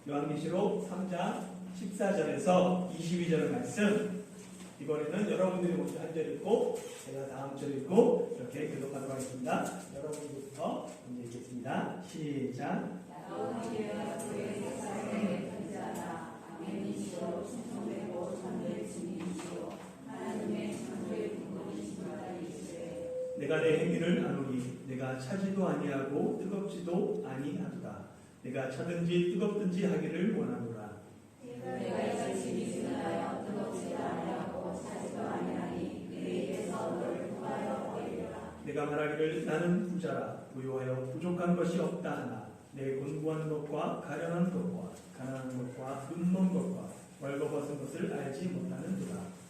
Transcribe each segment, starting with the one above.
요한계시록 3장 14절에서 22절 말씀, 이번에는 여러분들이 먼저 한 절 읽고 제가 다음 절 읽고 이렇게 교독하도록 하겠습니다. 여러분들부터 먼저 읽겠습니다. 시작. 내가 내 행위를 아노니 내가 차지도 아니하고 뜨겁지도 아니하도다. 내가 차든지 뜨겁든지 하기를 원하노라. 내가 이제 집이 지나여 뜨겁지도 아니하고 차지도 아니하니 내 입에서 너를 구하여 버리라. 내가 말하기를 나는 부자라 부요하여 부족한 것이 없다 하나 내 곤고한 것과 가련한 것과 가난한 것과 눈먼 것과 벌거벗은 것을 알지 못하는도다.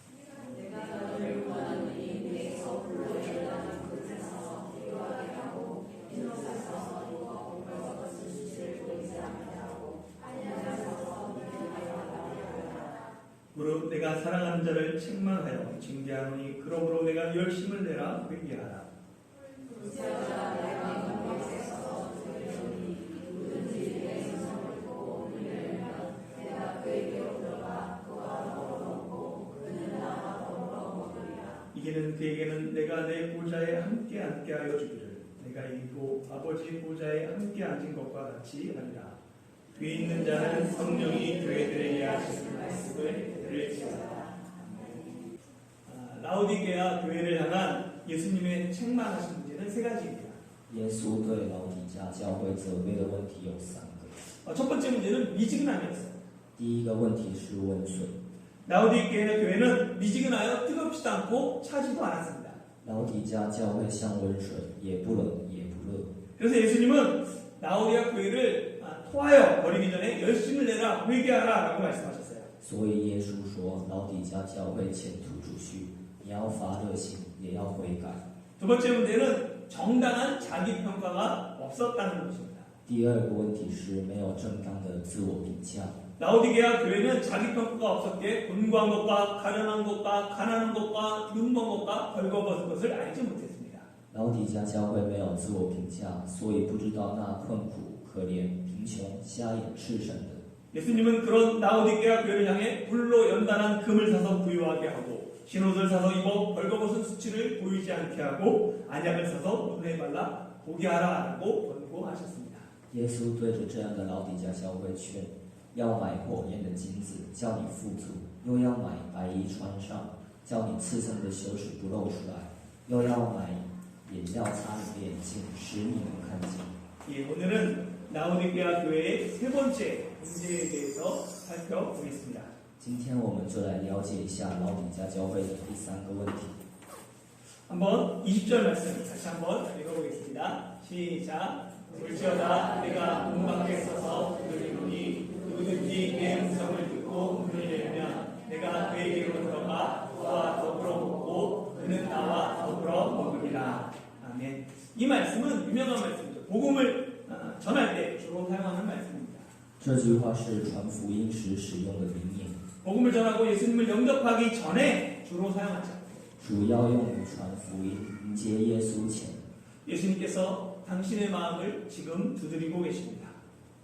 내가 너를 구하노니 내 거울로 열나는 곳에서 기도하게 하고 인로가 서서 누워 벌거벗은 수치를 보이지 않게 하고 앉아서서 미련하여 하라. 무릇 내가 사랑하는 자를 책망하여 징계하노니 그러므로 내가 열심을 내라 회개하라. 부자가 내가 공격에 서서 들으니 누구든지 내 신성을 보고 물려면 내가 그에게로 들어가 그와 더불어 먹고 그는 나와 더불어 먹으리라. 이기는 그에게는 내가 내 보좌에 함께 앉게하여 주기를 내가 이기고 아버지 보좌에 함께 앉은 것과 같이 하리라. 귀 있는 자는 성령이 교회들에게 하시는 말씀을 들을지어다. 라오디게아 교회를 향한 예수님의 책망하신 문제는 세 가지입니다. 耶稣对老底嘉教会责备的问题有三个。 첫 번째 문제는 미지근함이었어요. 第一个问题是温水， 라오디게아 교회는 미지근하여 뜨겁지도 않고 차지도 않았습니다. 老底嘉教会像温水，也不冷也不热。 그래서 예수님은 라오디게아 교회를 토하여 버리기 전에 열심을 내라 회개하라 라고 말씀하셨어요. 所以耶稣说，老底嘉教会前途主序，你要发热心，也要悔改。 두 번째 문제는 정당한 자기평가가 없었다는 것입니다. 第二个问题是没有正当的自我评价。 라오디게아 교회는 자기평가가 없었기에 곤고한 것과 가련한 것과 가난한 것과 눈먼 것과 벌거벗은 것을 알지 못했습니다. 老底嘉教会没有自我评价，所以不知道那困苦、可怜、贫穷、瞎眼、赤身的。 예수님은 그런 라오디게아 교회를 향해 불로 연단한 금을 사서 부유하게 하고 신옷을 사서 입어 벌거벗은 수치를 보이지 않게 하고 안약을 사서 눈에 발라 보게 하라라고 권고하셨습니다. 耶稣对着这样的老底嘉教会劝，要买火焰的金子，叫你富足；又要买白衣穿上，叫你刺身的羞耻不露出来；又要买眼药擦你的眼睛，使你能看见。 예, 오늘은 라오디게아 교회의 세 번째 문제에 대해서 살펴보겠습니다. 今天我们就来了解一下老底嘉教会的第三个问题。 한번 20절 말씀 다시 한번 읽어보겠습니다. 시작. 볼지어다 내가 문 밖에 서서 들으니 누구든지 내 음성을 듣고 문을 열면 내가 그에게로 들어가 그와 더불어 먹고 그는 나와 더불어 먹으리라. 아멘. 이 말씀은 유명한 말씀이죠. 복음을 전할 때 주로 사용하는 말씀입니다. 这句话是传福音时使用的名言， 복음을 전하고 예수님을 영접하기 전에 주로 사용하죠. 主要用于传福音、迎接耶稣前。 예수님께서 당신의 마음을 지금 두드리고 계십니다.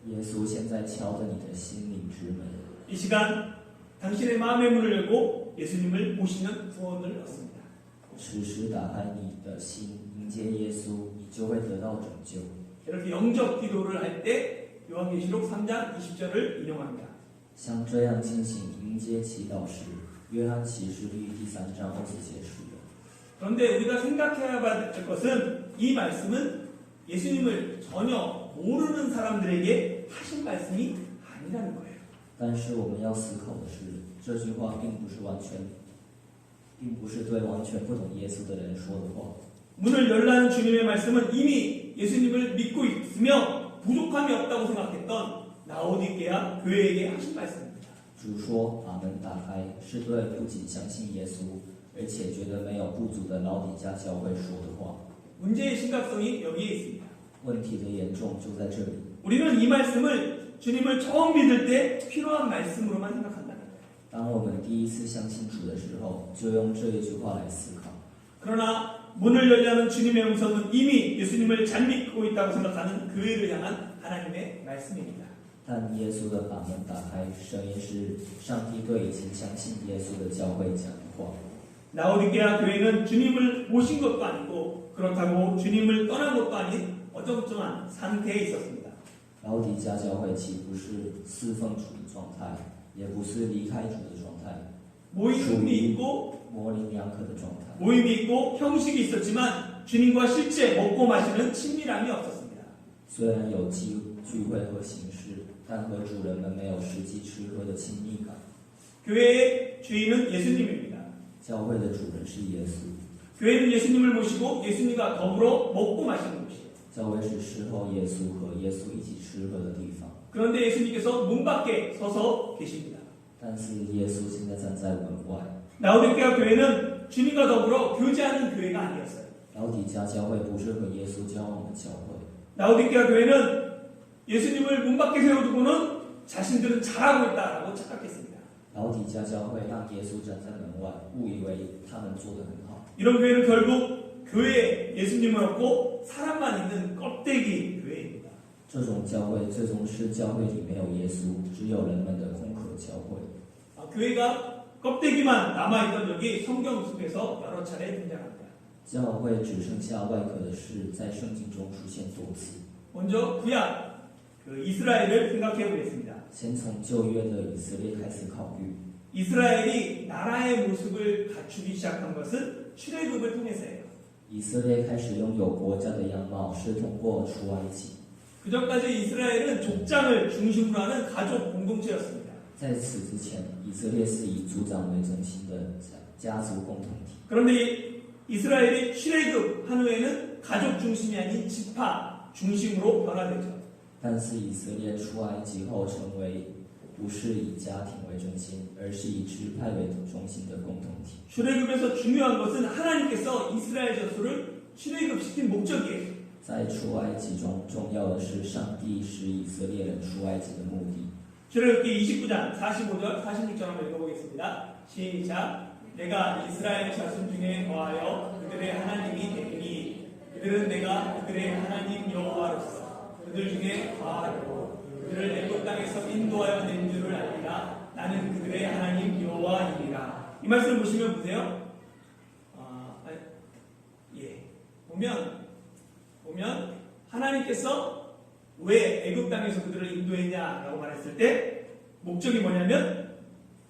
耶稣现在敲着你的心灵之门， 이 시간 당신의 마음의 문을 열고 예수님을 모시는 구원을 얻습니다. 此时打开你的心，迎接耶稣，你就会得到拯救。 이렇게 영접 기도를 할 때 요한계시록 3장 20절을 인용합니다. 像这样进行迎接祈祷时，约翰启示录第3章20节使用。 그런데 우리가 생각해야 될 것은 이 말씀은 예수님을 전혀 모르는 사람들에게 하신 말씀이 아니라는 거예요. 但是我们要思考的是，这句话并不是对完全不懂耶稣的人说的话。 문을 열라는 주님의 말씀은 이미 예수님을 믿고 있으며 부족함이 없다고 생각했던 라오디게아 교회에게 하신 말씀입니다. 主说把门打开，是对不仅相信耶稣，而且觉得没有不足的老底嘉教会说的话。 문제의 심각성이 여기에 있습니다. 问题的严重就在这里。 우리는 이 말씀을 주님을 처음 믿을 때 필요한 말씀으로만 생각한다는 거예요. 当我们第一次相信主的时候，就用这一句话来思考。 그러나 문을 열려는 주님의 음성은 이미 예수님을 잘 믿고 있다고 생각하는 교회를 향한 하나님의 말씀입니다. 但耶稣的把门打开，声音是上帝对已经相信耶稣的教会讲的话。 라오디게아 교회는 주님을 모신 것도 아니고 그렇다고 주님을 떠난 것도 아닌 어정쩡한 상태에 있었습니다. 老底家教会岂不是侍奉主的状态，也不是离开主的状态， 모임이 있고 模棱两可的状态。 모임이 있고 형식이 있었지만 주님과 실제 먹고 마시는 친밀함이 없었습니다. 虽然有聚会和形式，但和主人们没有实际吃喝的亲密感。 교회의 주인은 예수님입니다. 教会的主人是耶稣， 교회는 예수님을 모시고 예수님과 더불어 먹고 마시는 곳이에요. 教会是侍候耶稣和耶稣一起吃喝的地方。 그런데 예수님께서 문 밖에 서서 계십니다. 但是耶稣现在站在门外。 라오디게아 교회는 주님과 더불어 교제하는 교회가 아니었어요. 老底家教会不是和耶稣交往的教会。 라오디게아 교회는 예수님을 문 밖에 세워두고는 자신들은 잘하고 있다라고 착각했습니다. 老底家教会让耶稣站在门外，误以为他们做得很好。 이런 교회는 결국 교회에 예수님은 없고 사람만 있는 껍데기 교회입니다. 这种教会最终是教会里没有耶稣，只有人们的空壳教会。 교회가 껍데기만 남아있던 적이 성경 속에서 여러 차례 등장합니다. 教会只剩下外壳的事，在圣经中出现多次。 먼저 구약 이스라엘을 생각해 보겠습니다. 先从旧约的以色列开始考虑。 이스라엘이 나라의 모습을 갖추기 시작한 것은 출애굽을 통해서예요. 以色列开始拥有国家的样貌，是通过出埃及。 그전까지 이스라엘은 족장을 중심으로 하는 가족 공동체였습니다. 在此之前，以色列是以族长为中心的家族共同体。 그런데 이스라엘이 출애굽한 후에는 가족 중심이 아닌 지파 중심으로 변화되죠. 但是以色列出埃及后，成为不是以家庭为中心，而是以支派为中心的共同体。 출애굽에서 중요한 것은 하나님께서 이스라엘 자손을 출애굽시킨 목적이에요. 在出埃及中，重要的是上帝使以色列人出埃及的目的。 출애굽기 29장 45절 46절 한번 읽어보겠습니다. 시작. 내가 이스라엘 자손 중에 거하여 그들의 하나님이 되리니 그들은 내가 그들의 하나님 여호와로서 그들 중에 거하고 그들을 애굽 땅에서 인도하여 낸 줄을 알리라. 나는 그들의 하나님 여호와이니라. 이 말씀 보시면 보세요. 보면 하나님께서 왜 애굽 땅에서 그들을 인도했냐라고 말했을 때 목적이 뭐냐면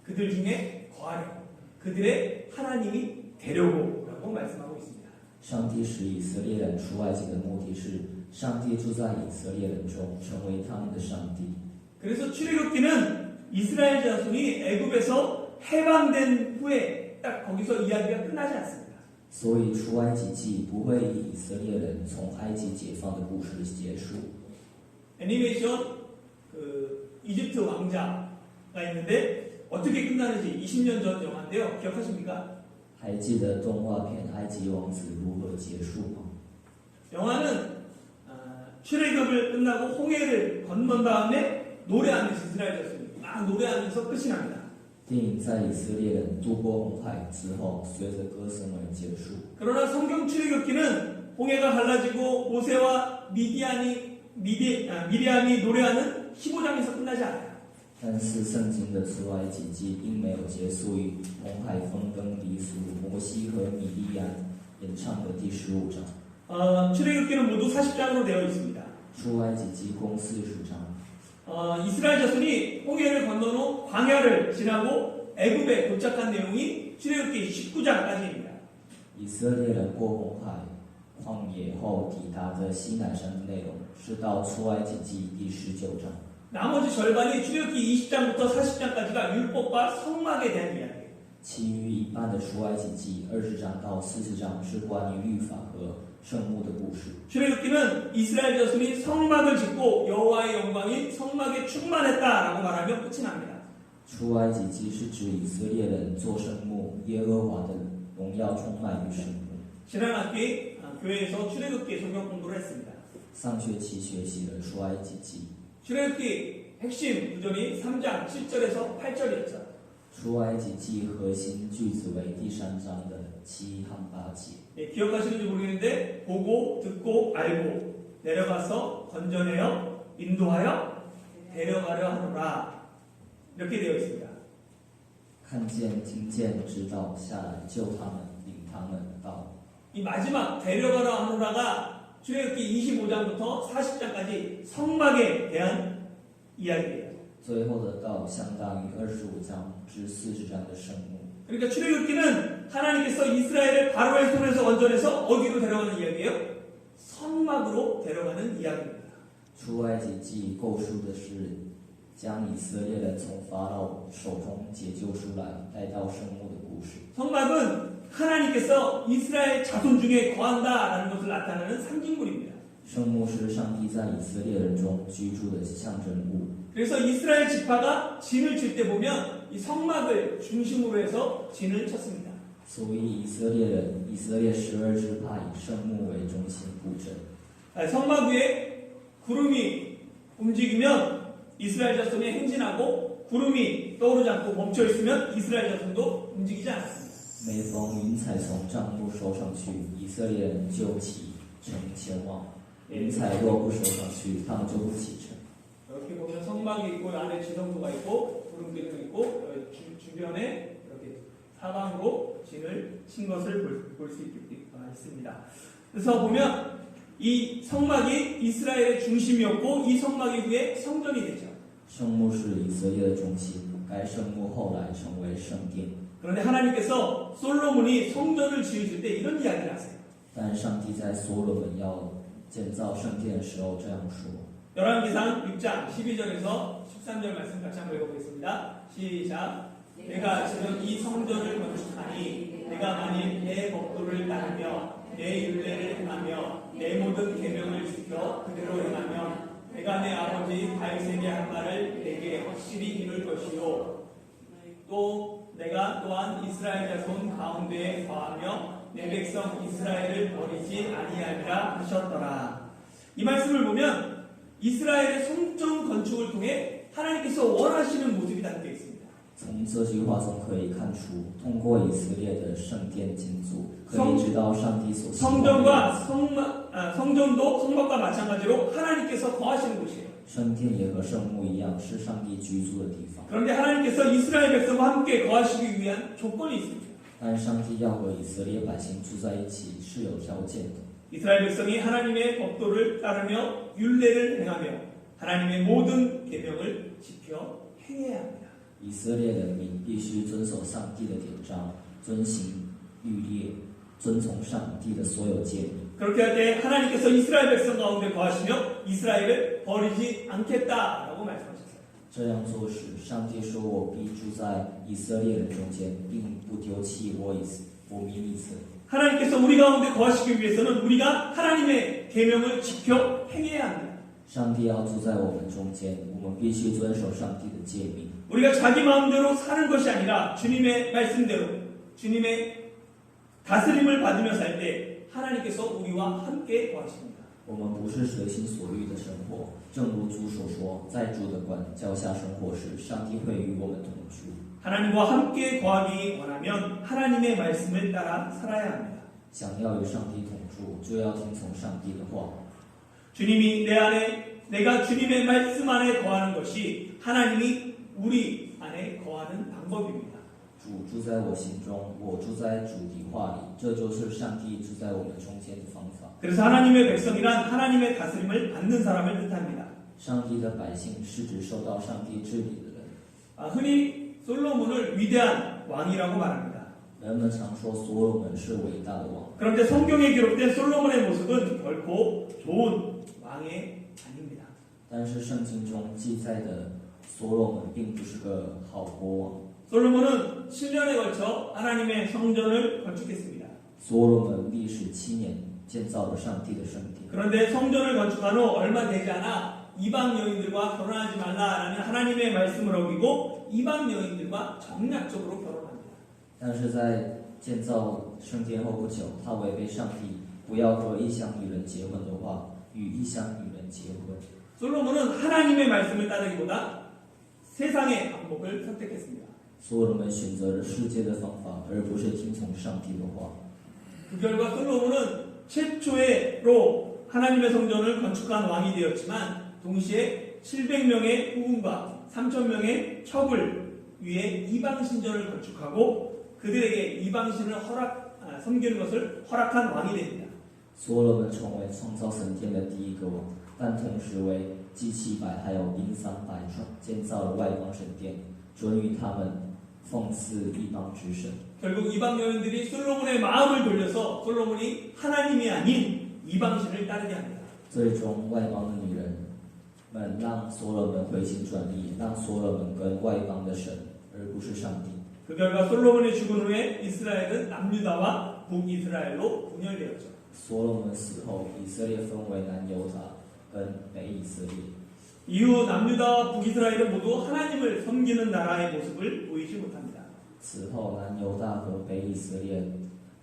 그들 중에 거하려고 그들의 하나님이 되려고라고 말씀하고 있습니다. 上帝使以色列人出埃及的目的是，上帝住在以色列人中，成为他们的上帝。 그래서 출애굽기는 이스라엘 자손이 애굽에서 해방된 후에 딱 거기서 이야기가 끝나지 않습니다. 所以出埃及记不会以以色列人从埃及解放的故事结束。 애니메이션 이집트 왕자가 있는데 어떻게 끝나는지 20년 전 영화인데요. 기억하십니까? 还记得动画片《埃及王子》如何结束吗？ 영화는 출애굽을 끝나고 홍해를 건넌 다음에 노래하면서 이스라엘 자손이 막 노래하면서 끝이 납니다. 电影在以色列人渡过红海之后，随着歌声而结束。 그러나 성경 출애굽기는 홍해가 갈라지고 모세와 미리암이 노래하는 15장에서 끝나지 않아요. 但是圣经的出埃及记并没有结束于红海分崩离析，摩西和米利亚演唱的第15章。 출애굽기는 모두 40장으로 되어 있습니다. 出埃及记共40章。 이스라엘 자손이 홍해를 건넌 후 광야를 지나고 애굽에 도착한 내용이 출애굽기 19장까지입니다. 以色列人过红海旷野后抵达的西乃山的内容是到出埃及记第19章。 나머지 절반이 출애굽기 20장부터 40장까지가 율법과 성막에 대한 이야기예요. 其余一半的出埃及记20章到40章是关于律法和圣幕的故事。 출애굽기는 이스라엘 자손이 성막을 짓고 여호와의 영광이 성막에 충만했다라고 말하면 끝이 납니다. 出埃及记是指以色列人做圣幕，耶和华的荣耀充满于圣幕。 지난 학기 교회에서 출애굽기 성경 공부를 했습니다. 上学期学习了出埃及记。 출애굽기 핵심 구절이 3장 7절에서 8절이었죠. 出埃及记核心句子为第3章的7和8节。 기억하시는지 모르겠는데 보고 듣고 알고 내려가서 건져내어 인도하여 데려가려 하노라. 이렇게 되어 있습니다. 看见、听见、知道，下来救他们，领他们到。 이 마지막 데려가려 하노라가 출애굽기 25장부터 40장까지 성막에 대한 이야기예요. 最后的道相当于25章至40章的圣幕。 그러니까 출애굽기는 하나님께서 이스라엘을 바로의 손에서 건져내서 어디로 데려가는 이야기예요? 성막으로 데려가는 이야기입니다. 出埃及记构述的是将以色列人从法老手中解救出来，带到圣幕的故事。 성막은 하나님께서 이스라엘 자손 중에 거한다라는 것을 나타내는 상징물입니다. 圣幕是上帝在以色列人中居住的象征物。 그래서 이스라엘 지파가 진을 칠 때 보면 이 성막을 중심으로 해서 진을 쳤습니다. 所以以色列人，以色列12支派以圣幕为中心布阵。 성막 위에 구름이 움직이면 이스라엘 자손이 행진하고 구름이 떠오르지 않고 멈춰 있으면 이스라엘 자손도 움직이지 않았습니다. 每逢云彩从帐幕收上去，以色列人就起程前往；云彩若不收上去，他们就不启程。 이렇게 보면 성막이 있고 안에 지성소가 있고 구름 기둥이 있고 주변에 이렇게 사방으로 진을 친 것을 볼 수 있습니다. 그래서 보면 이 성막이 이스라엘의 중심이었고 이 성막이 후에 성전이 되죠. 圣幕是以色列的中心，该圣幕后来成为圣殿。 그런데 하나님께서 솔로몬이 성전을 지으실 때 이런 이야기를 하세요. 但上帝在所罗门要建造圣殿的时候这样说： 열왕기상 6장 12절에서 13절 말씀 같이 한번 읽어보겠습니다. 시작. 내가 지금 이 성전을 건축하니 내가 만일 내 법도를 따르며 내 율례를 행하며 내 모든 계명을 지켜 그대로 행하면 내가 내 아버지 다윗에게 한 말을 내게 확실히 이룰 것이요 또 내가 또한 이스라엘 자손 가운데에 거하며 내 백성 이스라엘을 버리지 아니하리라 하셨더라. 이 말씀을 보면 이스라엘의 성전 건축을 통해 하나님께서 원하시는 모습이 담겨 있습니다. 从这句话中可以看出，通过以色列的圣殿建筑，可以知道上帝所希望的样子。 성전도 성막과 마찬가지로 하나님께서 거하시는 곳이에요. 圣殿也和圣幕一样，是上帝居住的地方。 그런데 하나님께서 이스라엘 백성과 함께 거하시기 위한 조건이 있습니다. 但上帝要和以色列百姓住在一起是有条件的。 이스라엘 백성이 하나님의 법도를 따르며 율례를 행하며 하나님의 모든 계명을 지켜 행해야 합니다. 以色列人民必须遵守上帝的典章，遵行律例，遵从上帝的所有诫命。 그렇게 할 때 하나님께서 이스라엘 백성 가운데 거하시며 이스라엘을 버리지 않겠다라고 말씀하셨어요. 这样做时，上帝说：“我必住在以色列人中间，并不丢弃我民以色列。” 하나님께서 우리 가운데 거하시기 위해서는 우리가 하나님의 계명을 지켜 행해야 합니다. 上帝要住在我们中间，我们必须遵守上帝的诫命。 우리가 자기 마음대로 사는 것이 아니라 주님의 말씀대로 주님의 다스림을 받으며 살 때 하나님께서 우리와 함께 거하십니다. 我们不是随心所欲的生活，正如主所说，在主的管教下生活时，上帝会与我们同住。 하나님과 함께 거하기 원하면 하나님의 말씀을 따라 살아야 합니다. 想要与上帝同住，就要听从上帝的话。 주님이 내 안에 내가 주님의 말씀 안에 거하는 것이 하나님이 우리 안에 거하는 방법입니다. 主住在我心中，我住在主的话里，这就是上帝住在我们中间的方法。 그래서 하나님의 백성이란 하나님의 다스림을 받는 사람을 뜻합니다. 上帝的百姓是指受到上帝治理的人。 흔히 솔로몬을 위대한 왕이라고 말합니다. 人们常说所罗门是伟大的王， 그런데 성경에 기록된 솔로몬의 모습은 결코 좋은 왕의 아닙니다. 但是圣经中记载的所罗门并不是个好国王。 솔로몬은 7년에 걸쳐 하나님의 성전을 건축했습니다. 所罗门历时7年建造了上帝的圣殿。 그런데 성전을 건축한 후 얼마 되지 않아 이방 여인들과 결혼하지 말라라는 하나님의 말씀을 어기고 이방 여인들과 정략적으로 결혼합니다. 但是在建造圣殿后不久，他违背上帝不要和异乡女人结婚的话，与异乡女人结婚。 솔로몬은 하나님의 말씀을 따르기보다 세상의 방법을 선택했습니다. 所罗门选择了世界的方法，而不是听从上帝的话。 그 결과 솔로몬은 최초로 하나님의 성전을 건축한 왕이 되었지만 동시에 700명의 후궁과 3,000명의 첩을 위해 이방신전을 건축하고 그들에게 이방신을 섬기는 것을 허락한 왕이 됩니다. 所罗门成为创造神殿的第一个王，但同时为祭700还有兵300建造了外邦神殿，准予他们奉祀异邦之神。 결국 이방 여인들이 솔로몬의 마음을 돌려서 솔로몬이 하나님이 아닌 이방신을 따르게 합니다. 最终，外邦的女人们让所罗门回心转意，让所罗门跟外邦的神，而不是上帝。 그 결과 솔로몬이 죽은 후에 이스라엘은 남유다와 북이스라엘로 분열되었죠. 所罗门死后，以色列分为南犹大跟北以色列。 이후 남유다와 북이스라엘은 모두 하나님을 섬기는 나라의 모습을 보이지 못합니다. 此后，南犹大和北以色列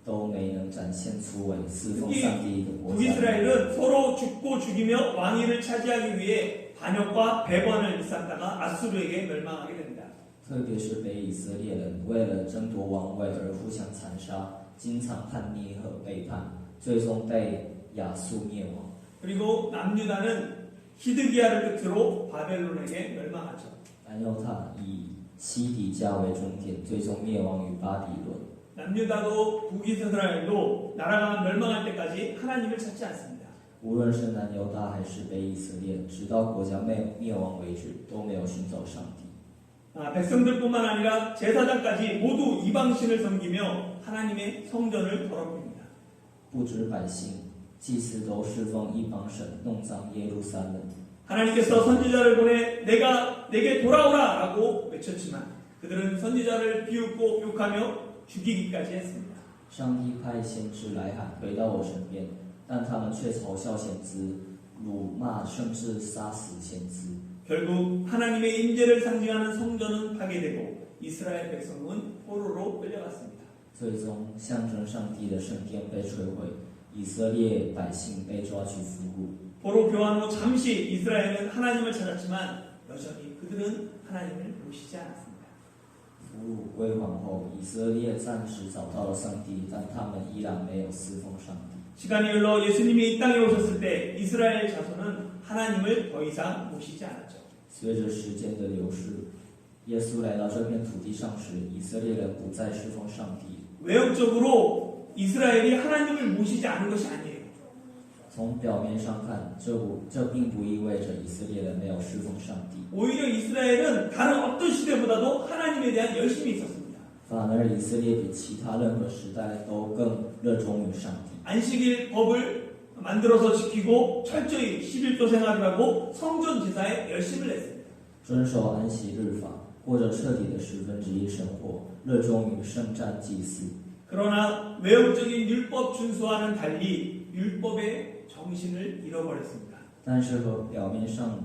都没能展现出为侍奉上帝的国家。 북이스라엘은 서로 죽고 죽이며 왕위를 차지하기 위해 반역과 배반을 일삼다가 아수르에게 멸망하게 됩니다. 特别是北以色列人为了争夺王位而互相残杀，经常叛逆和背叛，最终被亚述灭亡。 그리고 남유다는 히드기야를 끝으로 바벨론에게 멸망하죠. 南犹大以西底家为终点，最终灭亡于巴比伦。 남유다도 북이스라엘도 나라가 멸망할 때까지 하나님을 찾지 않습니다. 无论是南犹大还是北以色列，直到国家灭亡为止，都没有寻找上帝。 백성들뿐만 아니라 제사장까지 모두 이방신을 섬기며 하나님의 성전을 더럽힙니다. 不止百姓，祭司都侍奉异邦神，弄脏耶路撒冷。 하나님께서 선지자를 보내 내게 돌아오라라고 외쳤지만 그들은 선지자를 비웃고 욕하며 죽이기까지 했습니다. 上帝派先知来喊回到我身边，但他们却嘲笑先知，辱骂甚至杀死先知。 결국 하나님의 임재를 상징하는 성전은 파괴되고 이스라엘 백성은 포로로 끌려갔습니다. 最终，象征上帝的圣殿被摧毁，以色列百姓被抓去俘虏。 포로 교환 후 잠시 이스라엘은 하나님을 찾았지만 여전히 그들은 하나님을 모시지 않았습니다. 俘虏归还后，以色列暂时找到了上帝，但他们依然没有侍奉上帝。 시간이 흘러 예수님이 이 땅에 오셨을 때 이스라엘 자손은 하나님을 더 이상 모시지 않았죠. 随着时间的流逝，耶稣来到这片土地上时，以色列人不再侍奉上帝。 외형적으로 이스라엘이 하나님을 모시지 않은 것이 아니에요. 从表面上看，这并不意味着以色列人没有侍奉上帝， 오히려 이스라엘은 다른 어떤 시대보다도 하나님에 대한 열심이 있었습니다. 反而以色列比其他任何时代都更热衷于上帝。 안식일 법을 만들어서 지키고 철저히 11조 생활을 하고 성전 제사에 열심을 냈습니다. 遵守安息日法，过着彻底的1/10生活，热衷于圣战祭祀。 그러나 외형적인 율법 준수와는 달리 율법의 정신을 잃어버렸습니다. 但是和表面上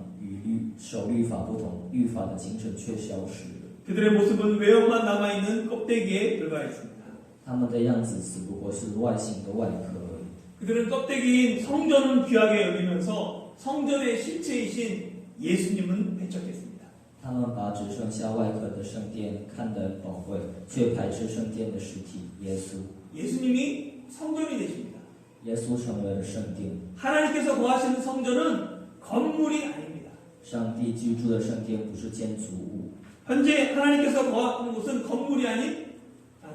守律法不同，律法的精神却消失了。 그들의 모습은 외형만 남아있는 껍데기에 불과했습니다. 他们的样子只不过是外形的外壳而已。 그들은 껍데기인 성전은 귀하게 여기면서 성전의 실체이신 예수님은 배척했습니다. 他们把只剩下外壳的圣殿看得宝贵，却排斥圣殿的实体耶稣。 예수님이 성전이 되십니다. 耶稣成为了圣殿， 하나님께서 거하시는 성전은 건물이 아닙니다. 上帝居住的圣殿不是建筑物。 현재 하나님께서 거하는 곳은 건물이 아닌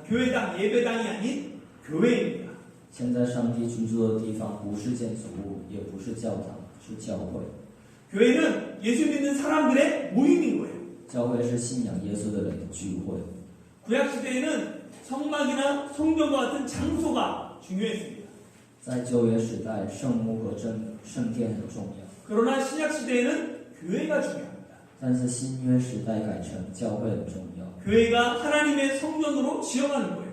교회당, 예배당이 아닌 교회입니다. 现在上帝居住的地方不是建筑物，也不是教堂，是教会。 교회는 예수 믿는 사람들의 모임인 거예요. 教会是信仰耶稣的人的聚会。 구약 시대에는 성막이나 성전과 같은 장소가 중요했습니다. 在旧约时代，圣幕和圣殿很重要， 그러나 신약 시대에는 교회가 중요합니다. 但是新约时代改成教会很重要。 교회가 하나님의 성전으로 지어가는 거예요.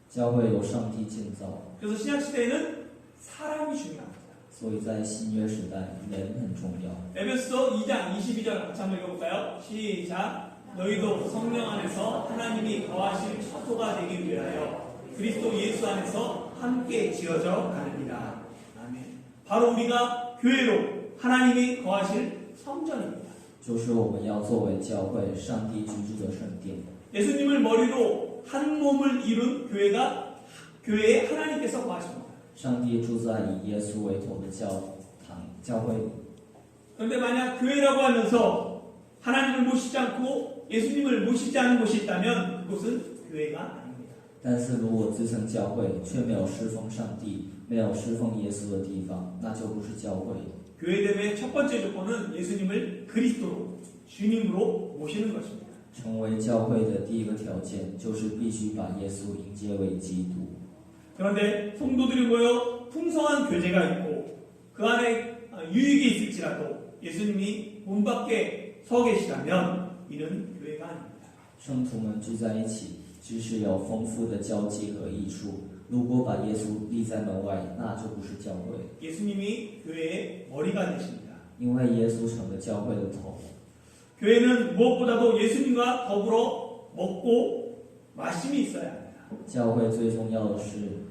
教会由上帝建造， 그래서 신약 시대에는 사람이 중요합니다. 所以在新约时代，人很重要。 에베소서 2장 22절 같이 한번 읽어볼까요? 시작. 너희도 성령 안에서 하나님이 거하실 처소가 되기 위하여 그리스도 예수 안에서 함께 지어져 가느니라. 아멘. 바로 우리가 교회로 하나님이 거하실 성전입니다. 就是我们要作为教会，上帝居住的圣殿。 예수님을 머리로 한 몸을 이룬 교회에 하나님께서 거하십니다. 上帝住在以耶稣为头的教会里。 그런데 만약 교회라고 하면서 하나님을 모시지 않고 예수님을 모시지 않은 곳이 있다면 그곳은 교회가 아닙니다. 但是如果自称教会，却没有侍奉上帝、没有侍奉耶稣的地方，那就不是教会。 교회됨의 첫 번째 조건은 예수님을 그리스도로, 주님으로 모시는 것입니다. 成为教会的第一个条件，就是必须把耶稣迎接为基督。 그런데 성도들이 모여 풍성한 교제가 있고 그 안에 유익이 있을지라도 예수님이 문 밖에 서 계시다면 이는 교회가 아닙니다. 圣徒们聚在一起，即使有丰富的交际和益处，如果把耶稣立在门外，那就不是教会。 예수님이 교회의 머리가 되십니다. 因为耶稣成了教会的头。 교회는 무엇보다도 예수님과 더불어 먹고 마심이 있어야 합니다. 教会最重要的是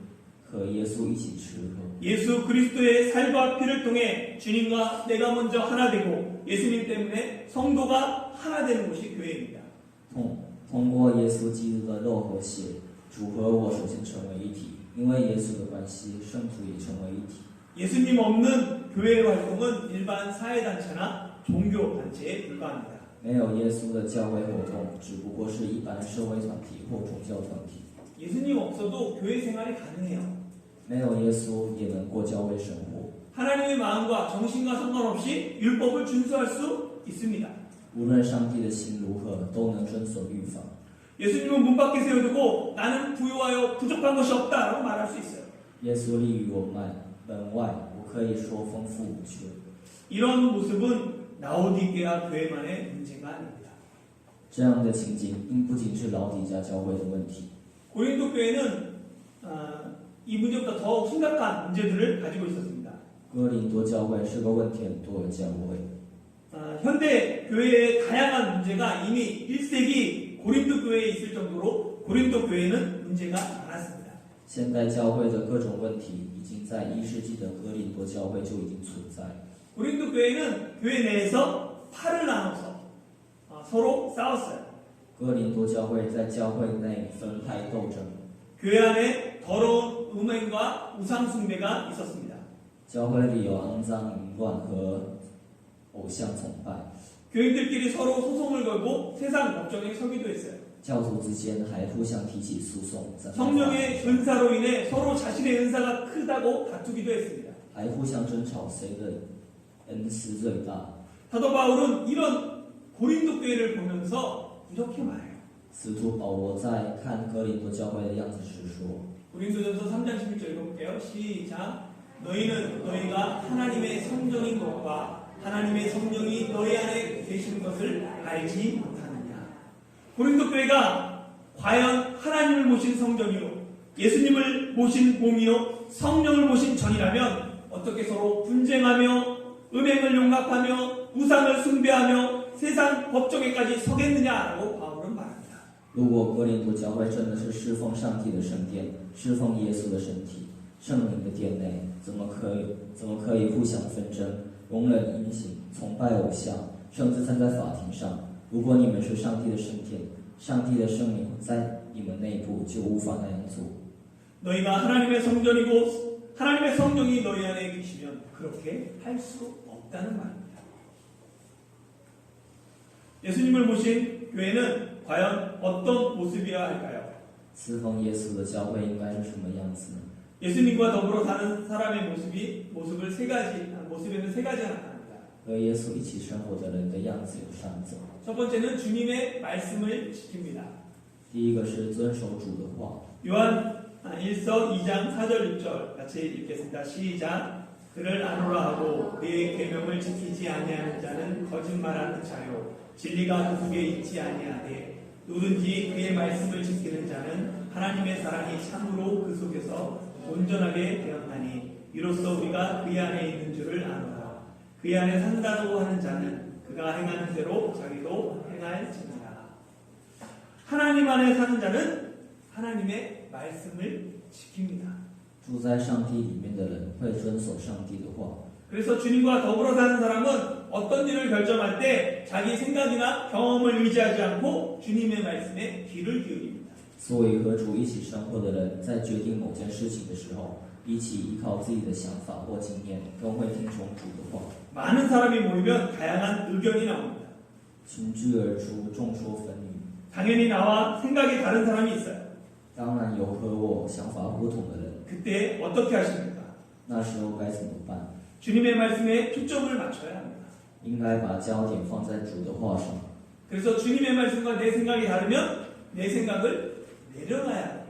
和耶稣一起吃喝。 예수 그리스도의 살과 피를 통해 주님과 내가 먼저 하나 되고 예수님 때문에 성도가 하나 되는 곳이 교회입니다. 通过耶稣基督的肉和血，主和我首先成为一体。因为耶稣的关系，圣徒也成为一体。 예수님 없는 교회 활동은 일반 사회단체나 종교단체에 불과합니다. 没有耶稣的教会活动，只不过是一般社会团体或宗教团体。 예수님 없어도 교회 생활이 가능해요. 没有耶稣也能过教会生活。 하나님의 마음과 정신과 상관없이 율법을 준수할 수 있습니다. 无论上帝的心如何，都能遵守律法。 예수님은 문 밖에 세워두고 나는 부유하여 부족한 것이 없다라고 말할 수 있어요. 耶稣立于我门外，我可以说丰富无缺。 이런 모습은 라오디게아 교회만의 문제가 아닙니다. 这样的情景，并不仅是老底嘉教会的问题。 고린도 교회는 이 문제보다 더 심각한 문제들을 가지고 있었습니다. 哥林多教会是个问题很多的教会。 현대 교회의 다양한 문제가 이미 1세기 고린도 교회에 있을 정도로 고린도 교회는 문제가 많았습니다. 现代教会的各种问题，已经在1世纪的哥林多教会就已经存在。 고린도 교회는 교회 내에서 팔을 나눠서 서로 싸웠어요. 哥林多教会在教会内分派斗争， 교회 안에 더러운 음행과 우상 숭배가 있었습니다. 教会里有肮脏、淫乱和偶像崇拜。 교인들끼리 서로 소송을 걸고 세상 법정에 서기도 했어요. 教徒之间还互相提起诉讼， 성령의 은사로 인해 서로 자신의 은사가 크다고 다투기도 했습니다. 还互相争吵谁的恩赐最大。 사도 바울은 이런 고린도 교회를 보면서 이렇게 말해요. 使徒保罗在看哥林多教会的样子时说： 고린도전서 3장 11절 읽어볼게요. 시작. 너희는 너희가 하나님의 성전인 것과 하나님의 성령이 너희 안에 계시는 것을 알지 못하느냐. 고린도 교회가 과연 하나님을 모신 성전이요 예수님을 모신 몸이요 성령을 모신 전이라면 어떻게 서로 분쟁하며 음행을 용납하며 우상을 숭배하며 세상 법정에까지 서겠느냐라고 바울은 말합니다. 如果哥林多教会真的是侍奉上帝的圣殿，侍奉耶稣的身体，圣灵的殿内，怎么可以互相纷争，容忍淫行，崇拜偶像，甚至站在法庭上？如果你们是上帝的圣殿，上帝的圣灵在你们内部，就无法那样做。 너희가 하나님의 성전이고 하나님의 성령이 너희 안에 계시면 그렇게 할 수 없다는 말입니다. 예수님을 모신 교회는 과연 어떤 모습이어야 할까요? 侍奉耶稣的教会应该是什么样子呢？ 예수님과 더불어 사는 사람의 모습에는 세 가지가 나타납니다. 和耶稣一起生活的人的样子有3种。 첫 번째는 주님의 말씀을 지킵니다. 第一个是遵守主的话。 요한 1서 2장 4절 6절 같이 읽겠습니다. 시작. 그를 아노라 하고 그의 계명을 지키지 아니하는 자는 거짓말하는 자요 진리가 그 속에 있지 아니하되 누든지 그의 말씀을 지키는 자는 하나님의 사랑이 참으로 그 속에서 온전하게 되었나니 이로써 우리가 그의 안에 있는 줄을 아노라. 그의 안에 산다고 하는 자는 그가 행하는 대로 자기도 행할지니라. 하나님 안에 사는 자는 하나님의 말씀을 지킵니다. 住在上帝里面的人会遵守上帝的话。 그래서 주님과 더불어 사는 사람은 어떤 일을 결정할 때 자기 생각이나 경험을 의지하지 않고 주님의 말씀에 귀를 기울입니다. 所以和主一起生活的人，在决定某件事情的时候，比起依靠自己的想法或经验，更会听从主的话。 많은 사람이 모이면 다양한 의견이 나옵니다. 群聚而出，众说纷纭。 당연히 나와 생각이 다른 사람이 있어요. 当然有和我想法不同的人， 그때 어떻게 하십니까? 那时候该怎么办？ 주님의 말씀에 초점을 맞춰야 합니다. 应该把焦点放在主的话上。 그래서 주님의 말씀과 내 생각이 다르면 내 생각을 내려놔야 합니다.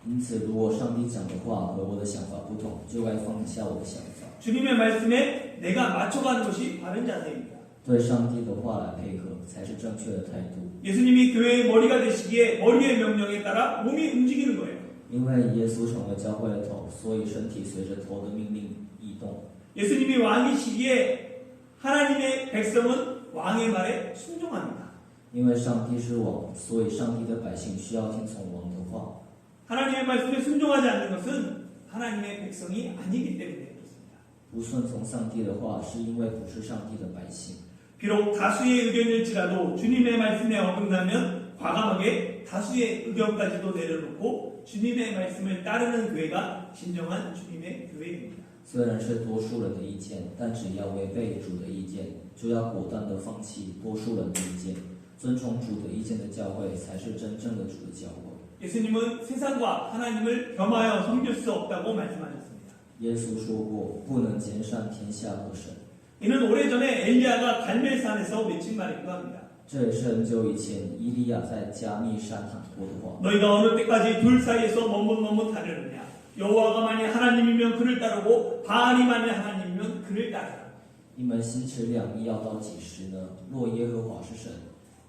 因此，如果上帝讲的话和我的想法不同，就该放下我的想法， 주님의 말씀에 내가 맞춰가는 것이 바른 자세입니다. 对上帝的话来配合，才是正确的态度。 예수님이 교회의 머리가 되시기에 머리의 명령에 따라 몸이 움직이는 거예요. 因为耶稣成为教会的头，所以身体随着头的命令移动。 예수님이 왕이시기에 하나님의 백성은 왕의 말에 순종합니다. 因为上帝是王，所以上帝的百姓需要听从王的话。 하나님의 말씀에 순종하지 않는 것은 하나님의 백성이 아니기 때문에 그렇습니다. 不顺从上帝的话，是因为不是上帝的百姓。 비록 다수의 의견일지라도 주님의 말씀에 어긋나면 과감하게 다수의 의견까지도 내려놓고 주님의 말씀을 따르는 교회가 진정한 주님의 교회입니다. 虽然是多数人的意见，但只要违背主的意见，就要果断地放弃多数人的意见，遵从主的意见的教会才是真正的主的教会。 예수님은 세상과 하나님을 겸하여 섬길 수 없다고 말씀하셨습니다. 耶稣说过，不能兼善天下和神。 이는 오래전에 엘리야가 갈멜산에서 외친 말이기도 합니다. 这也是很久以前伊利亚在加密山喊过的话。 너희가 어느 때까지 둘 사이에서 머뭇머뭇하려느냐? 여호와가 만일 하나님이면 그를 따르고 바알이 만일 하나님이면 그를 따르라. 你们心持两意要到几时呢？若耶和华是神，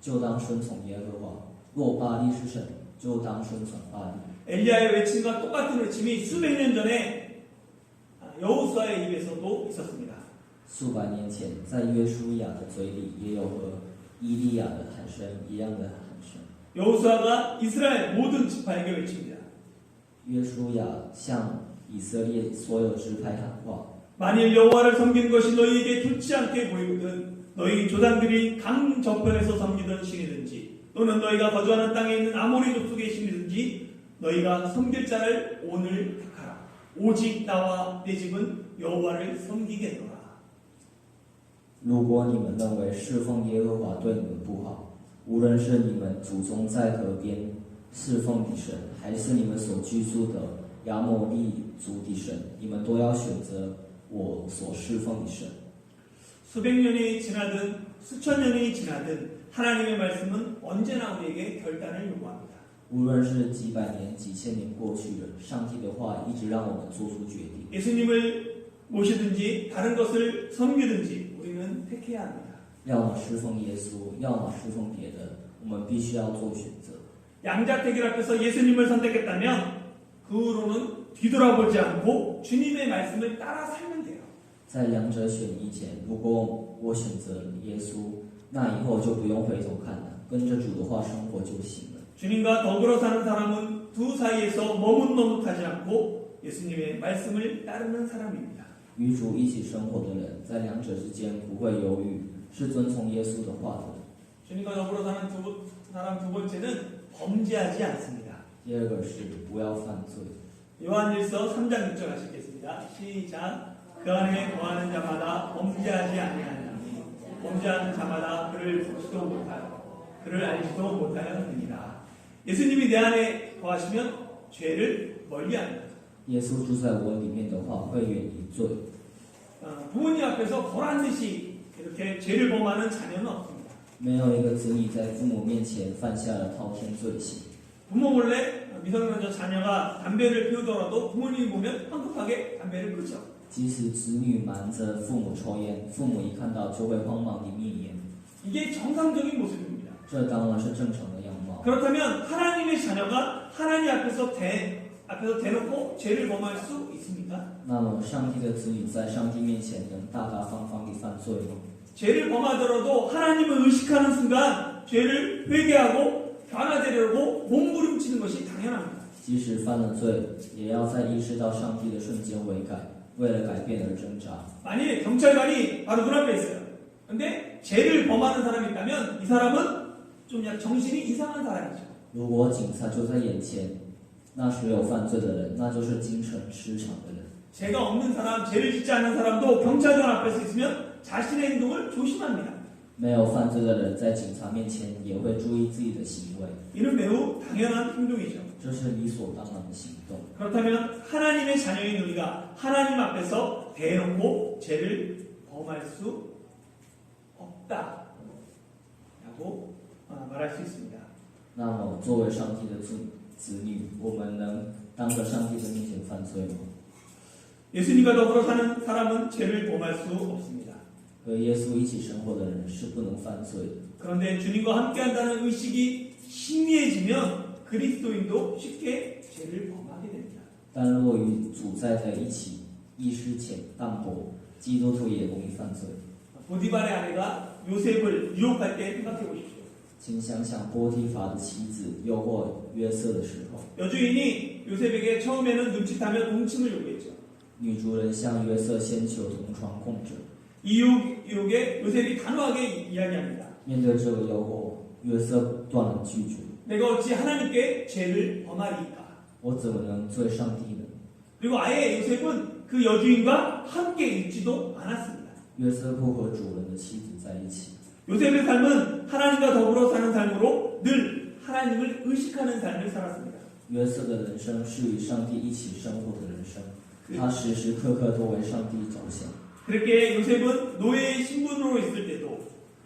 就当顺从耶和华；若巴利是神，就当顺从巴利。 엘리야의 외침과 똑같은 외침이 수백 년 전에 여호수아의 입에서도 있었습니다. 数百年前，在约书亚的嘴里也有和伊利亚的喊声一样的喊声。 여호수아가 이스라엘 모든 지파에게 외칩니다. 约书亚向以色列所有支派喊话： 만일 여호와를 섬기는 것이 너희에게 좋지 않게 보이거든 너희 조상들이 강 저편에서 섬기던 신이든지 또는 너희가 거주하는 땅에 있는 아모리 족속의 신이든지 너희가 섬길 자를 오늘 택하라. 오직 나와 내 집은 여호와를 섬기겠노라. 如果你们认为侍奉耶和华对你们不好，无论是你们祖宗在河边侍奉的神，还是你们所居住的亚摩利族的神，你们都要选择我所侍奉的神。 수백 년이 지나든 수천 년이 지나든 하나님의 말씀은 언제나 우리에게 결단을 요구합니다. 无论是几百年、几千年过去了，上帝的话一直让我们做出决定。 예수님을 모시든지 다른 것을 섬기든지 우리는 택해야 합니다. 要么侍奉耶稣，要么侍奉别的，我们必须要做选择。 양자택일 앞에서 예수님을 선택했다면 그 후로는 뒤돌아보지 않고 주님의 말씀을 따라 살면 돼요. 在两者选一前，如果我选择耶稣，那以后就不用回头看了，跟着主的话生活就行了。 주님과 더불어 사는 사람은 두 사이에서 머뭇머뭇하지 않고 예수님의 말씀을 따르는 사람입니다. 与主一起生活的人，在两者之间不会犹豫，是遵从耶稣的话的人。 주님과 더불어 사는 사람 두 번째는 범죄하지 않습니다. 第二个是不要犯罪。 요한일서 3장 6절 하시겠습니다. 시작. 그 안에 거하는 자마다 범죄하지 아니하나니 범죄하는 자마다 그를 보지도 못하여 그를 알지도 못하였느니라. 예수님이 내 안에 거하시면 죄를 멀리합니다. 耶稣住在我里面的话，会远离罪。 부모님 앞에서 거란 듯이 이렇게 죄를 범하는 자녀는 없습니다. 没有一个子女在父母面前犯下了滔天罪行。 부모 몰래 미성년자 자녀가 담배를 피우더라도 부모님이 보면 황급하게 담배를 끊죠. 即使子女瞒着父母抽烟，父母一看到就会慌忙地灭烟。 이게 정상적인 모습입니다. 这当然是正常的样貌。 그렇다면 하나님의 자녀가 하나님 앞에서 대놓고 죄를 범할 수 있습니까? 那么，上帝的子女在上帝面前能大大方方地犯罪吗？ 죄를 범하더라도 하나님을 의식하는 순간 죄를 회개하고 변화되려고 몸부림치는 것이 당연합니다. 即使犯了罪，也要在意识到上帝的瞬间悔改，为了改变而挣扎。 만일 경찰관이 바로 눈앞에 있어요. 근데 죄를 범하는 사람이 있다면 이 사람은 좀 정신이 이상한 사람이죠. 如果警察就在眼前，那时有犯罪的人，那就是精神失常的人。 죄가 없는 사람, 죄를 짓지 않는 사람도 경찰관 앞에서 있으면 자신의 행동을 조심합니다. 没有犯罪的人在警察面前也会注意自己的行为， 이는 매우 당연한 행동이죠. 这是理所当然的行动。 그렇다면 하나님의 자녀인 우리가 하나님 앞에서 대놓고 죄를 범할 수 없다라고 말할 수 있습니다. 那么，作为上帝的子女，我们能当着上帝的面前犯罪吗？ 예수님과 더불어 사는 사람은 죄를 범할 수 없습니다. 和耶稣一起生活的人是不能犯罪的。 그런데 주님과 함께한다는 의식이 희미해지면 그리스도인도 쉽게 죄를 범하게 됩니다. 但若与主在一起，意识浅淡薄，基督徒也容易犯罪。 보디발의 아내가 요셉을 유혹할 때 생각해 보십시오. 请想想波提乏的妻子诱惑约瑟的时候， 여주인이 요셉에게 처음에는 눈짓하며 동침을 요구했죠. 女主人向约瑟先求同床共枕。 이 유혹에 요셉이 단호하게 이야기합니다. 面对这个诱惑，约瑟断然拒绝。 내가 어찌 하나님께 죄를 범하리이까? 我怎么能罪上帝呢？ 그리고 아예 요셉은 그 여주인과 함께 있지도 않았습니다. 约瑟不和主人的妻子在一起。 요셉의 삶은 하나님과 더불어 사는 삶으로 늘 하나님을 의식하는 삶을 살았습니다. 约瑟的人生是与上帝一起生活的人生，他时时刻刻都为上帝着想。 그렇게 요셉은 노예의 신분으로 있을 때도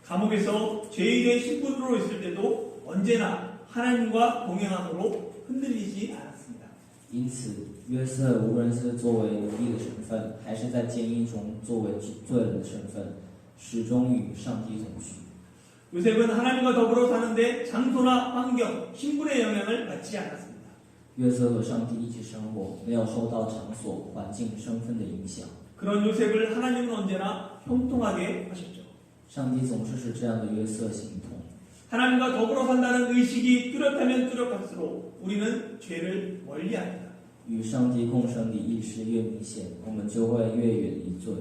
감옥에서 죄인의 신분으로 있을 때도 언제나 하나님과 동행함으로 흔들리지 않았습니다. 因此，约瑟无论是作为奴隶的身份，还是在监狱中作为罪人的身份，始终与上帝同居。 요셉은 하나님과 더불어 사는데 장소나 환경, 신분의 영향을 받지 않았습니다. 约瑟和上帝一起生活，没有受到场所、环境、身份的影响。 그런 요셉을 하나님은 언제나 형통하게 하셨죠. 上帝总是使这样的约瑟形同。 하나님과 더불어 산다는 의식이 뚜렷하면 뚜렷할수록 우리는 죄를 멀리합니다. 与上帝共生的意识越明显，我们就会越远离罪。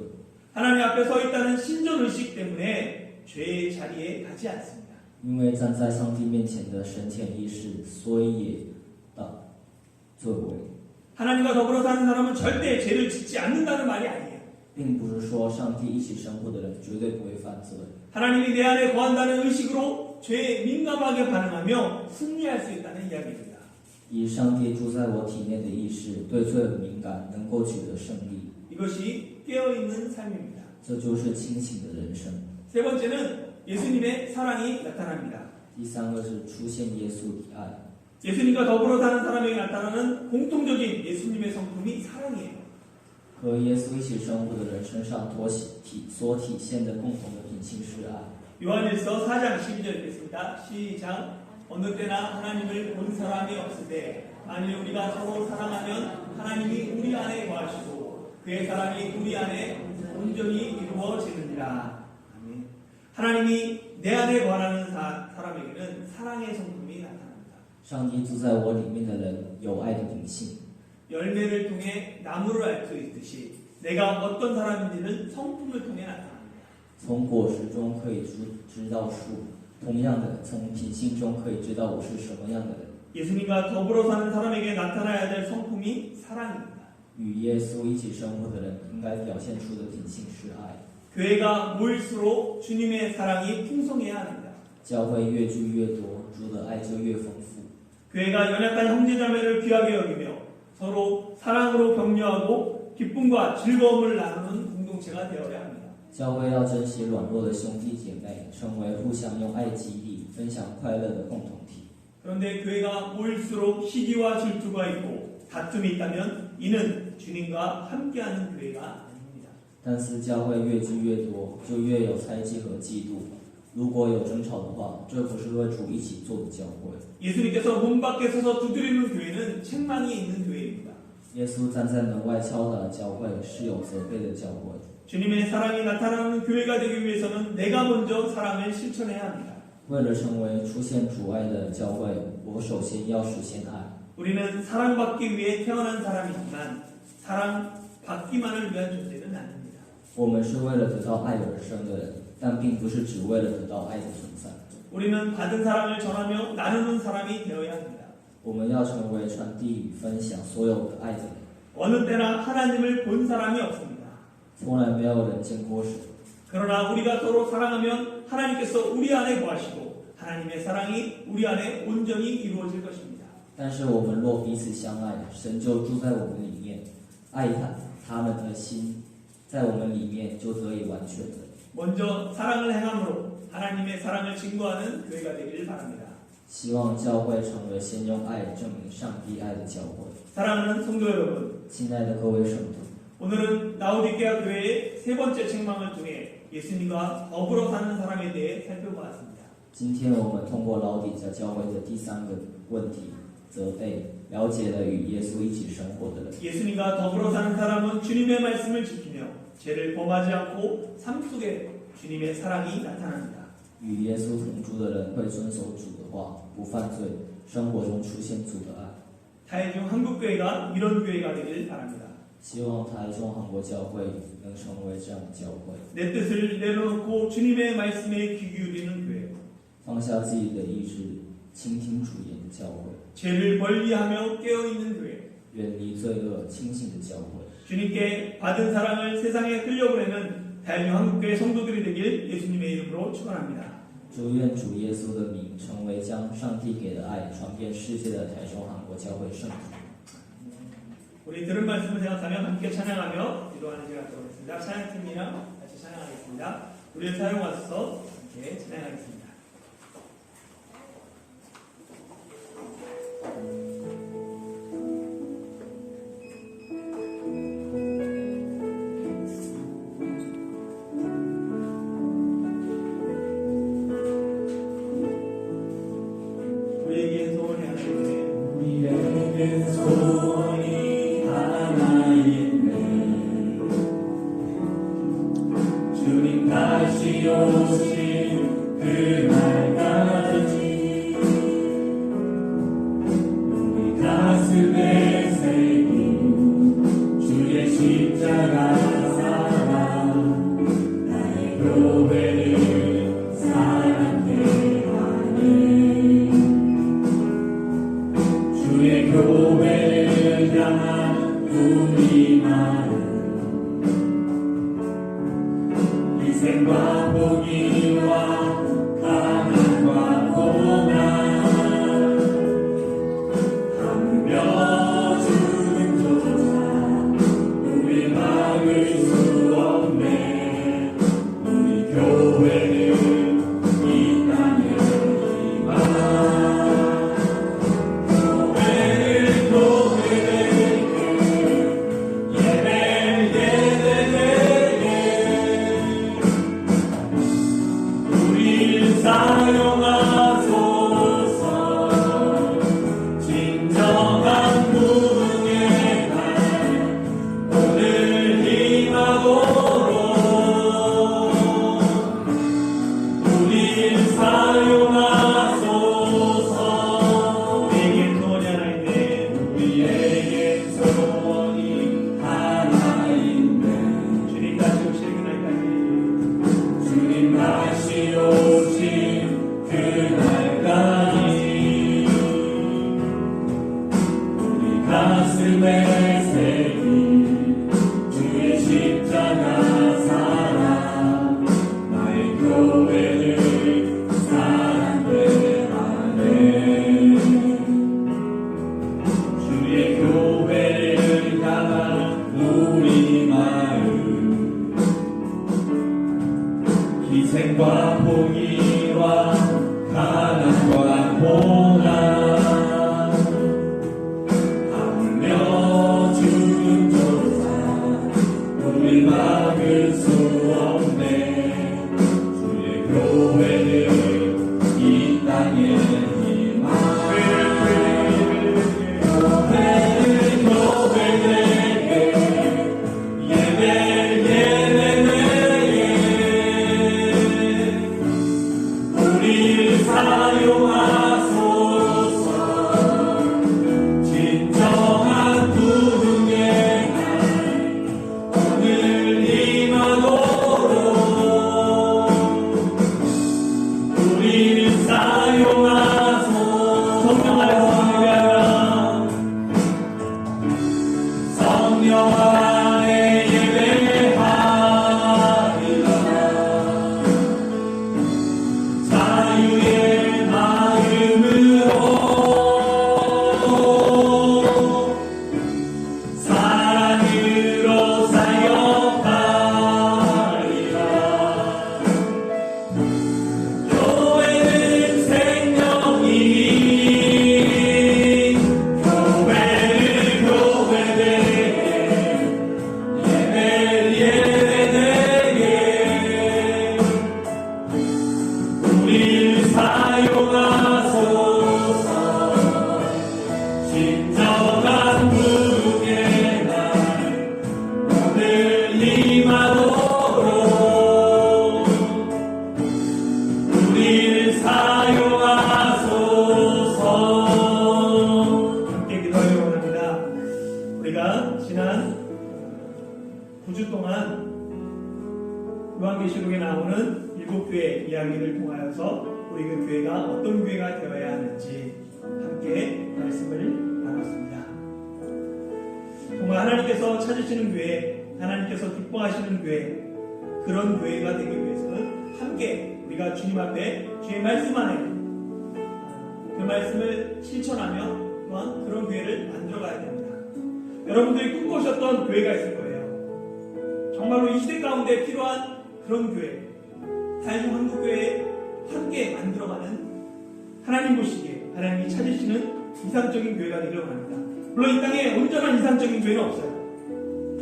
하나님 앞에 서 있다는 신전 의식 때문에 죄의 자리에 가지 않습니다. 因为站在上帝面前的神潜意识，所以也作为， 하나님과 더불어 사는 사람은 절대 죄를 짓지 않는다는 말이 아니에요. 并不是说上帝一起生活的人绝对不会犯罪。 하나님이 내 안에 거한다는 의식으로 죄에 민감하게 반응하며 승리할 수 있다는 이야기입니다. 以上帝住在我体内的意识，对罪很敏感，能够取得胜利， 이것이 깨어있는 삶입니다. 这就是清醒的人生。 세 번째는 예수님의 사랑이 나타납니다. 第三个是出现耶稣的爱， 예수님과 더불어 사는 사람에게 나타나는 공통적인 예수님의 성품이 사랑이에요. 和耶稣一起生活的人身上所体现的共同的品性是爱。 요한일서 4장 12절 읽겠습니다. 시작. 어느 때나 하나님을 본 사람이 없을 때 만일 우리가 서로 사랑하면 하나님이 우리 안에 거하시고 그의 사랑이 우리 안에 온전히 이루어지느니라. 아멘. 하나님이 내 안에 거하는 사람에게는 사랑의 성품이 나타납니다. 上帝住在我里面的人有爱的品性， 열매를 통해 나무를 알 수 있듯이 내가 어떤 사람인지는 성품을 통해 나타납니다. 从果实中可以知道树，同样的，从品性中可以知道我是什么样的人。 예수님과 더불어 사는 사람에게 나타나야 될 성품이 사랑입니다. 与耶稣一起生活的人应该表现出的品性是爱。 교회가 모일수록 주님의 사랑이 풍성해야 합니다. 教会越聚越多，主的爱就越丰富。 교회가 연약한 형제자매를 귀하게 여기며 서로 사랑으로 격려하고 기쁨과 즐거움을 나누는 공동체가 되어야 합니다. 教会要珍惜软弱的兄弟姐妹，成为互相用爱激励、分享快乐的共同体。 그런데 교회가 모일수록 시기와 질투가 있고 다툼이 있다면 이는 주님과 함께하는 교회가 아닙니다. 但是教会越聚越多，就越有猜忌和嫉妒。如果有争吵的话，这不是和主一起做的教会。 예수님께서 문 밖에 서서 두드리는 교회는 책망이 있는 교회입니다. 耶稣站在门外敲打的教会是有责备的教会。 주님의 사랑이 나타나는 교회가 되기 위해서는 내가 먼저 사랑을 실천해야 합니다. 为了成为出现主爱的教会，我首先要实现爱。 우리는 사랑받기 위해 태어난 사람이지만 사랑받기만을 위한 존재는 아닙니다. 我们是为了得到爱而生的人，但并不是只为了得到爱的存在。 우리는 받은 사랑을 전하며 나누는 사람이 되어야 합니다. 我们要成为传递与分享所有的爱的人。 어느 때나 하나님을 본 사람이 없습니다. 从来没有人见过神。 그러나 우리가 서로 사랑하면 하나님께서 우리 안에 거하시고 하나님의 사랑이 우리 안에 온전히 이루어질 것입니다. 但是我们若彼此相爱，神就住在我们里面，爱他们的心在我们里面就得以完全的。 먼저 사랑을 행함으로 하나님의 사랑을 증거하는 교회가 되기를 바랍니다. 希望教会成为先用爱证明上帝爱的教会。 사랑하는 성도 여러분, 亲爱的各位圣徒， 오늘은 라오디게아 교회의 세 번째 책망을 통해 예수님과 더불어 사는 사람에 대해 살펴보았습니다. 今天我们通过老底家教会的第3个问题责备，了解了与耶稣一起生活的人。 예수님과 더불어 사는 사람은 주님의 말씀을 지키며 죄를 범하지 않고 삶 속에 주님의 사랑이 나타납니다. 与耶稣同住的人会遵守主的话，不犯罪，生活中出现主的爱。 타이중 한국교회가 이런 교회가 되길 바랍니다. 希望台中韩国教会能成为这样的教会， 내 뜻을 내려놓고 주님의 말씀에 귀 기울이는 교회, 放下自己的意志，倾听主言的教会， 죄를 멀리하며 깨어있는 교회, 远离罪恶，清醒的教会。 주님께 받은 사랑을 세상에 흘려보내는 타이중 한국교회 성도들이 되길 예수님의 이름으로 축원합니다. 祝愿主耶稣的名成为将上帝给的爱传遍世界的台中韩国教会圣徒。 우리 들은 말씀을 생각하며 함께 찬양하며 기도하는 시간 갖도록하겠습니다. 찬양팀이랑 같이 찬양하겠습니다. 우리를 사용하셔서 함께 찬양하겠습니다. 우리에게 소원이 하나 있네. 우리에게 소원이 하나 있네. 주님 다시 오신 그날까지 우리 가슴에 새긴 주의 십자가 사랑 나의 교회를 사랑케 하네. 주의 교회를 향한 우리 마음 희생과 포기와 가난과 고난 하물며 죽음조차 우리 막을 수 없네. 우리 교회는 이 땅의 희망 교회를 주 동안 요한계시록에 나오는 7교회 이야기를 통하여서 우리 그 교회가 어떤 교회가 되어야 하는지 함께 말씀을 나눴습니다. 정말 하나님께서 찾으시는 교회, 하나님께서 기뻐하시는 교회, 그런 교회가 되기 위해서는 함께 우리가 주님 앞에 주의 말씀 안에 그 말씀을 실천하며 또한 그런 교회를 만들어가야 됩니다. 여러분들이 꿈꾸셨던 교회가 있을 거예요. 정말로 이 시대 가운데 필요한 그런 교회, 다이중 한국교회에 함께 만들어가는 하나님 보시기에 하나님이 찾으시는 이상적인 교회가 되기를 원합니다. 물론 이 땅에 온전한 이상적인 교회는 없어요.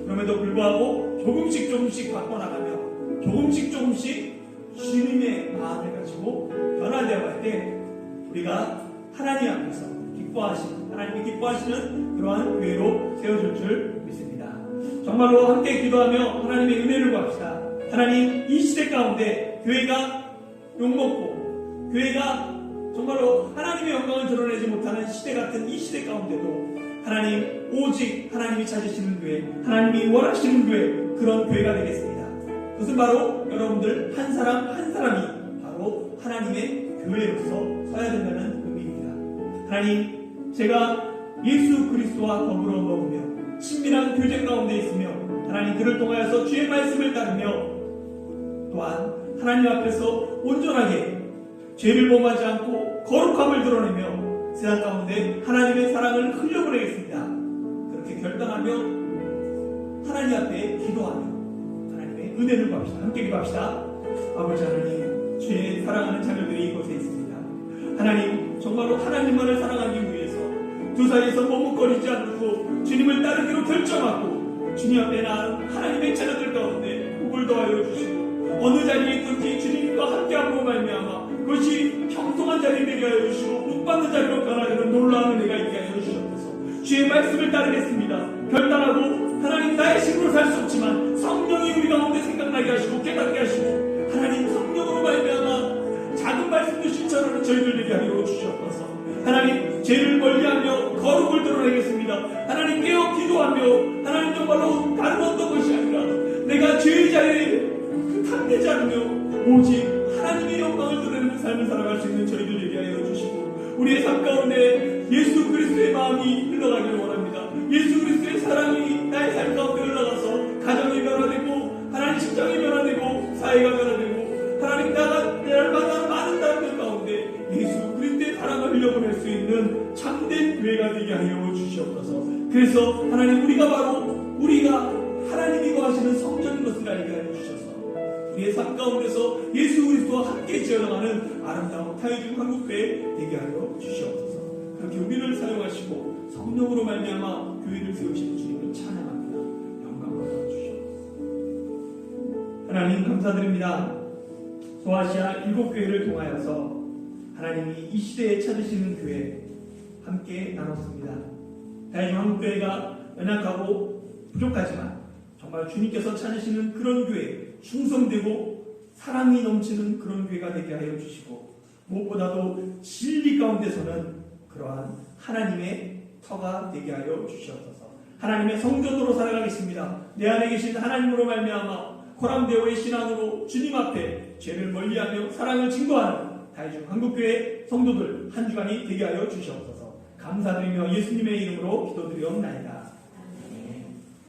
그럼에도 불구하고 조금씩 바꿔나가며 조금씩 주님의 마음을 가지고 변화되어 갈 때 우리가 하나님 앞에서 하나님이 기뻐하시는 그러한 교회로 세워질 줄 믿습니다. 정말로 함께 기도하며 하나님의 은혜를 구합시다. 하나님, 이 시대 가운데 교회가 욕먹고 교회가 정말로 하나님의 영광을 드러내지 못하는 시대 같은 이 시대 가운데도 하나님, 오직 하나님이 찾으시는 교회, 하나님이 원하시는 교회, 그런 교회가 되겠습니다. 그것은 바로 여러분들 한 사람 한 사람이 바로 하나님의 교회로서 서야 된다는 의미입니다. 하나님, 제가 예수 그리스도와 더불어 먹으며 친밀한 교제 가운데 있으며 하나님 그를 통하여서 주의 말씀을 따르며 또한 하나님 앞에서 온전하게 죄를 범하지 않고 거룩함을 드러내며 세상 가운데 하나님의 사랑을 흘려보내겠습니다. 그렇게 결단하며 하나님 앞에 기도하며 하나님의 은혜를 구합시다. 함께 기도합시다. 아버지 하나님, 주의 사랑하는 자녀들이 이곳에 있습니다. 하나님, 정말로 하나님만을 사랑하기 위해서 두 사이에서 머뭇거리지 않고 주님을 따르기로 결정하고 주님 앞에 나아간 하나님의 자녀들 가운데 복을 더하여 주시고 어느 자리에 있든지 주님과 함께함으로 말미암아 그것이 평통한 자리 되게 하여 주시고 복받는 자리로 변화되는 놀라운 은혜가 있게 하여 주시옵소서. 주의 말씀을 따르겠습니다. 결단하고 하나님 나의 힘으로 살 수 없지만 성령이 우리 가운데 생각나게 하시고 깨닫게 하시고 하나님 성령으로 말미암아 작은 말씀도 실천하는 저희들 되게 하여 주시옵소서. 하나님, 죄를 멀리하며 거룩을 드러내겠습니다. 하나님, 깨어 기도하며 하나님 정말로 다른 어떤 것이 아니라 내가 죄의 자리에 탐내지 않으며 오직 하나님의 영광을 드러내는 삶을 살아갈 수 있는 저희들 되게 하여 주시고 우리의 삶 가운데 예수 그리스도의 마음이 흘러가기를 원합니다. 예수 그리스도의 사랑이 나의 삶 가운데 흘러가서 가정이 변화되고 하나님 직장이 변화되고 사회가 변화되고 하나님 나가 날마다 많은 사람들 가운데 예수 그리스도의 사랑을 흘려보낼 수 있는 참된 교회가 되게 하여 주시옵소서. 그래서 하나님, 우리가 하나님이 거하시는 성전인 것을 알게 하여 주셔서 우리의 삶 가운데서 예수 그리스도와 함께 지어나가는 아름다운 타이중 한국교회 되게 하여 주시옵소서. 그렇게 우리를 사용하시고 성령으로 말미암아 교회를 세우시는 주님을 찬양합니다. 영광 받아 주시옵소서. 하나님 감사드립니다. 소아시아 7교회를 통하여서 하나님이 이 시대에 찾으시는 교회 함께 나눴습니다. 다이중 한국교회가 연약하고 부족하지만 정말 주님께서 찾으시는 그런 교회, 충성되고 사랑이 넘치는 그런 교회가 되게 하여 주시고 무엇보다도 진리 가운데서는 그러한 하나님의 터가 되게 하여 주시옵소서. 하나님의 성전으로 살아가겠습니다. 내 안에 계신 하나님으로 말미암아 코람데오의 신앙으로 주님 앞에 죄를 멀리하며 사랑을 증거하는 다이중 한국교회 성도들 한 주간이 되게 하여 주시옵소서. 감사드리며 예수님의 이름으로 기도드리옵나이다.